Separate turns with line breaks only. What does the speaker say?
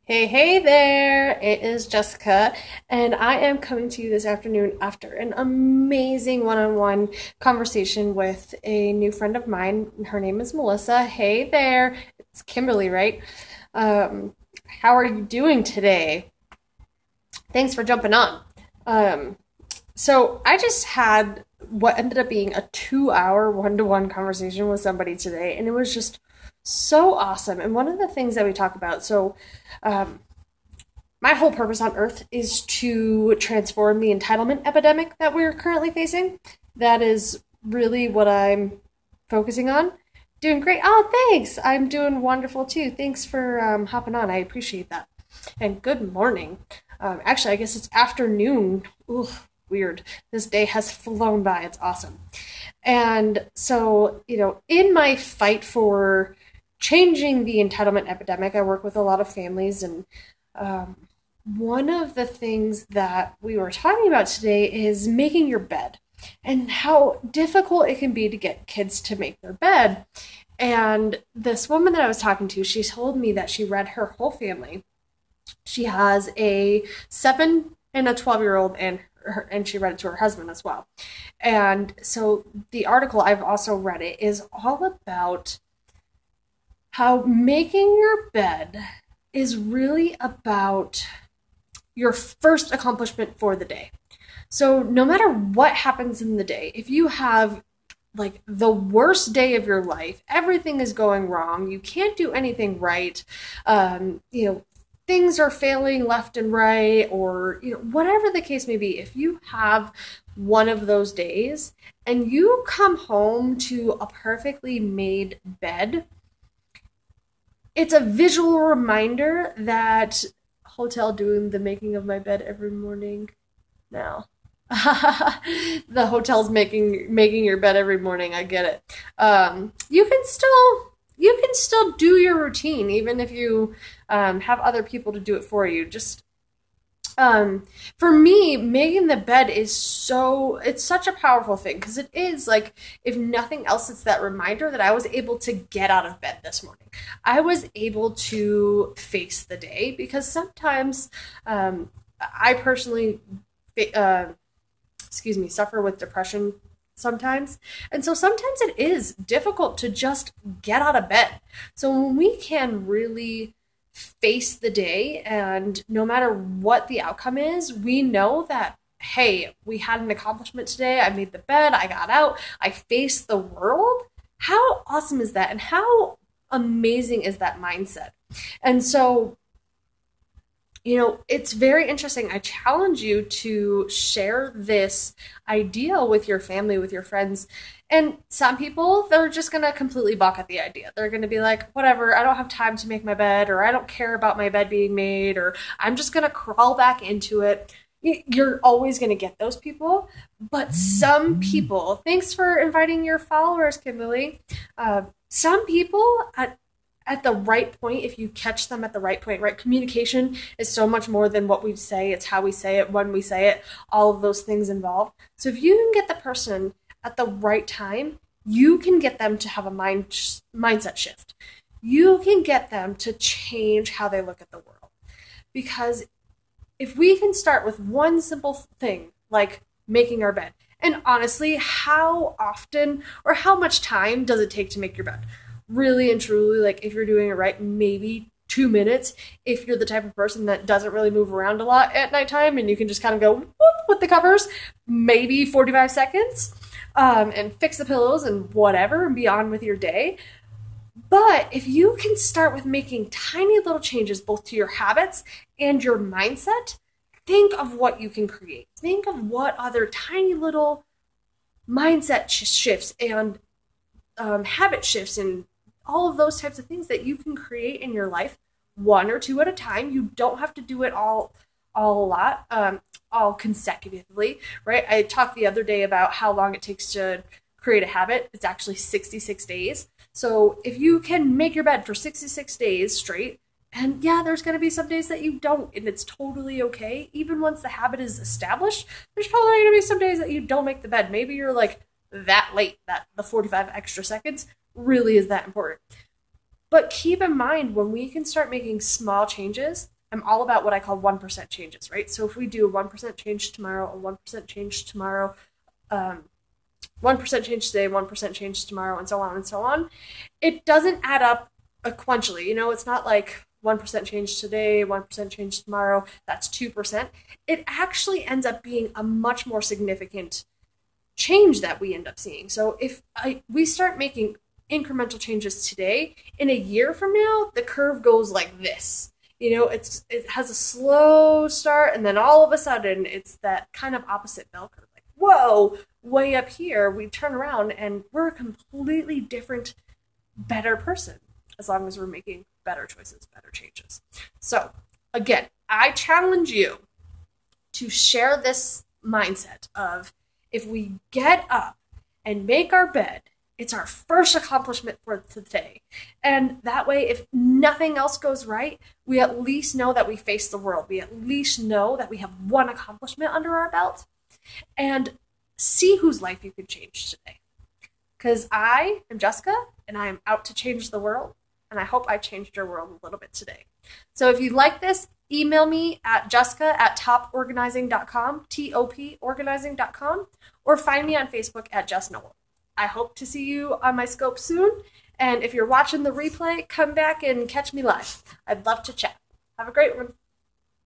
Hey, hey there! It is Jessica, and I am coming to you this afternoon after an amazing one-on-one conversation with a new friend of mine. Her name is Melissa. Hey there! It's Kimberly, right? Um, how are you doing today? Thanks for jumping on. Um, so I just had what ended up being a 2 hour one-to-one conversation with somebody today, and it was just so awesome. And one of the things that we talk about, um, my whole purpose on Earth is to transform the entitlement epidemic that we're currently facing. That is really what I'm focusing on. Doing great. Oh, thanks. I'm doing wonderful too. Thanks for hopping on. I appreciate that. And good morning. Actually, I guess it's afternoon. Ooh, weird. This day has flown by. It's awesome. And so, in my fight for changing the entitlement epidemic, I work with a lot of families, and um, one of the things that we were talking about today is making your bed and how difficult it can be to get kids to make their bed. And this woman that I was talking to, she told me that she read her whole family. She has a 7 and a 12-year-old, and she read it to her husband as well. And so the article, I've also read it, is all about how making your bed is really about your first accomplishment for the day. So no matter what happens in the day, if you have like the worst day of your life, everything is going wrong, you can't do anything right, um, you know, things are failing left and right, or whatever the case may be, if you have one of those days and you come home to a perfectly made bed, it's a visual reminder that hotel doing the making of my bed every morning now. The hotel's making your bed every morning. I get it. You can still do your routine even if you have other people to do it for you. Just for me, making the bed it's such a powerful thing because it is like, if nothing else, it's that reminder that I was able to get out of bed this morning. I was able to face the day because sometimes I personally, uh, suffer with depression sometimes. And so sometimes it is difficult to just get out of bed. So when we can really face the day, and no matter what the outcome is, we know that, hey, we had an accomplishment today. I made the bed, I got out, I faced the world. How awesome is that? And how amazing is that mindset? And so it's very interesting. I challenge you to share this idea with your family, with your friends. And some people, they're just going to completely balk at the idea. They're going to be like, whatever, I don't have time to make my bed, or I don't care about my bed being made, or I'm just going to crawl back into it. You're always going to get those people. But some people, thanks for inviting your followers, Kimberly. Some people at the right point, if you catch them at the right point, right? Communication is so much more than what we say, it's how we say it, when we say it, all of those things involved. So if you can get the person at the right time, you can get them to have a mindset shift. You can get them to change how they look at the world. Because if we can start with one simple thing, like making our bed, and honestly, how often or how much time does it take to make your bed? Really and truly, like, if you're doing it right, maybe 2 minutes. If you're the type of person that doesn't really move around a lot at nighttime and you can just kind of go whoop with the covers, maybe 45 seconds, and fix the pillows and whatever and be on with your day. But if you can start with making tiny little changes both to your habits and your mindset, think of what you can create. Think of what other tiny little mindset shifts and habit shifts and all of those types of things that you can create in your life, one or two at a time. You don't have to do it all a lot, all consecutively, right? I talked the other day about how long it takes to create a habit. It's actually 66 days. So if you can make your bed for 66 days straight, and yeah, there's going to be some days that you don't, and it's totally okay. Even once the habit is established, there's probably going to be some days that you don't make the bed. Maybe you're like that late, that the 45 extra seconds really is that important. But keep in mind, when we can start making small changes, am all about what I call 1% changes, right? So if we do a 1% change tomorrow, a 1% change tomorrow, 1% change today, 1% change tomorrow, and so on and so on, it doesn't add up sequentially. It's not like 1% change today, 1% change tomorrow, that's 2%. It actually ends up being a much more significant change that we end up seeing. So if we start making incremental changes today, in a year from now, the curve goes like this. It has a slow start, and then all of a sudden, it's that kind of opposite bell curve. Like, whoa, way up here, we turn around and we're a completely different, better person, as long as we're making better choices, better changes. So again, I challenge you to share this mindset of, if we get up and make our bed, it's our first accomplishment for today. And that way, if nothing else goes right, we at least know that we face the world. We at least know that we have one accomplishment under our belt. And see whose life you could change today. Because I am Jessica, and I am out to change the world. And I hope I changed your world a little bit today. So if you like this, email me at jessica@toporganizing.com, toporganizing.com, or find me on Facebook at Jess Noel. I hope to see you on my scope soon. And if you're watching the replay, come back and catch me live. I'd love to chat. Have a great one.